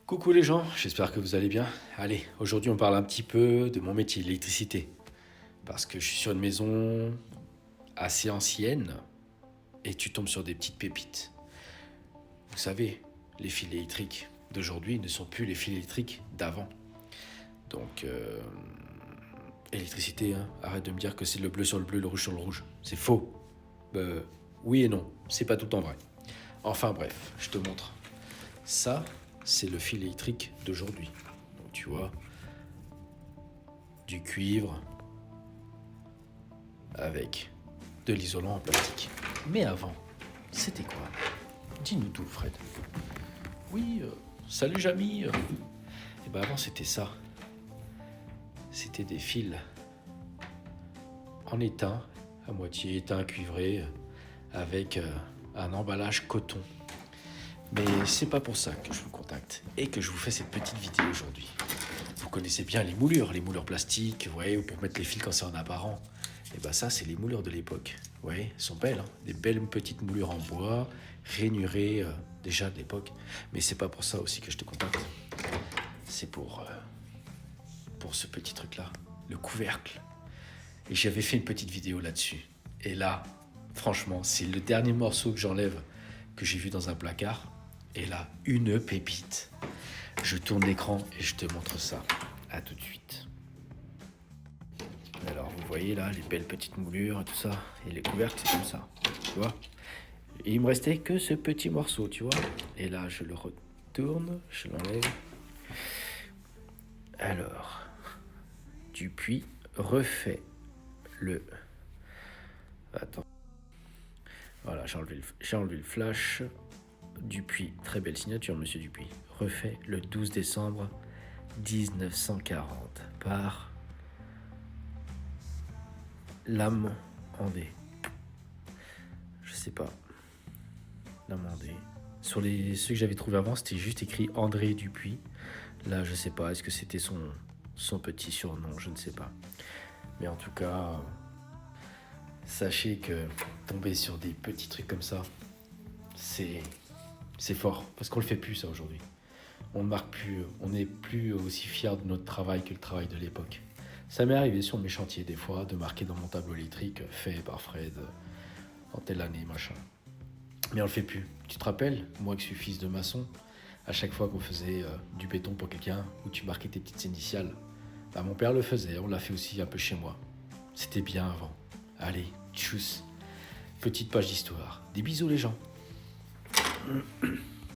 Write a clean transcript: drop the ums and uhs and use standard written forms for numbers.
Coucou les gens, j'espère que vous allez bien. Allez, aujourd'hui on parle un petit peu de mon métier, l'électricité. Parce que je suis sur une maison assez ancienne et tu tombes sur des petites pépites. Vous savez, les fils électriques d'aujourd'hui ne sont plus les fils électriques d'avant. Donc, électricité, hein, arrête de me dire que c'est le bleu sur le bleu, le rouge sur le rouge. C'est faux. Oui et non, c'est pas tout le temps vrai. Enfin bref, je te montre. Ça, c'est le fil électrique d'aujourd'hui. Donc tu vois, du cuivre avec de l'isolant en plastique. Mais avant, c'était quoi? Dis-nous tout, Fred. Oui, salut Jamy. Et ben avant, c'était ça. C'était des fils en étain, à moitié étain cuivré, avec un emballage coton. Mais c'est pas pour ça que je vous contacte et que je vous fais cette petite vidéo aujourd'hui. Vous connaissez bien les moulures plastiques, vous voyez, pour mettre les fils quand c'est en apparent. Et ben ça, c'est les moulures de l'époque. Vous voyez, elles sont belles, hein, des belles petites moulures en bois, rainurées déjà de l'époque. Mais c'est pas pour ça aussi que je te contacte. C'est pour ce petit truc-là, le couvercle. Et j'avais fait une petite vidéo là-dessus. Et là, franchement, c'est le dernier morceau que j'enlève, que j'ai vu dans un placard. Et là, une pépite. Je tourne l'écran et je te montre ça. À tout de suite. Alors, vous voyez là, les belles petites moulures et tout ça. Et les couvercles, c'est comme ça. Tu vois? Et il me restait que ce petit morceau, tu vois? Et là, je le retourne, je l'enlève. Alors, Dupuis refait le... Attends. Voilà, j'ai enlevé le flash. Dupuis, très belle signature, monsieur Dupuis. Refait le 12 décembre 1940 par Lamandé. Je sais pas. Lamandé. Sur ceux que j'avais trouvé avant, c'était juste écrit André Dupuis. Là, je sais pas. Est-ce que c'était son petit surnom? Je ne sais pas. Mais en tout cas, sachez que tomber sur des petits trucs comme ça, c'est fort. Parce qu'on le fait plus, ça, aujourd'hui. On ne marque plus, on n'est plus aussi fiers de notre travail que le travail de l'époque. Ça m'est arrivé sur mes chantiers, des fois, de marquer dans mon tableau électrique, fait par Fred, en telle année, machin. Mais on le fait plus. Tu te rappelles, moi qui suis fils de maçon, à chaque fois qu'on faisait du béton pour quelqu'un, où tu marquais tes petites initiales, bah, mon père le faisait, on l'a fait aussi un peu chez moi. C'était bien avant. Allez, tchuss. Petite page d'histoire. Des bisous les gens.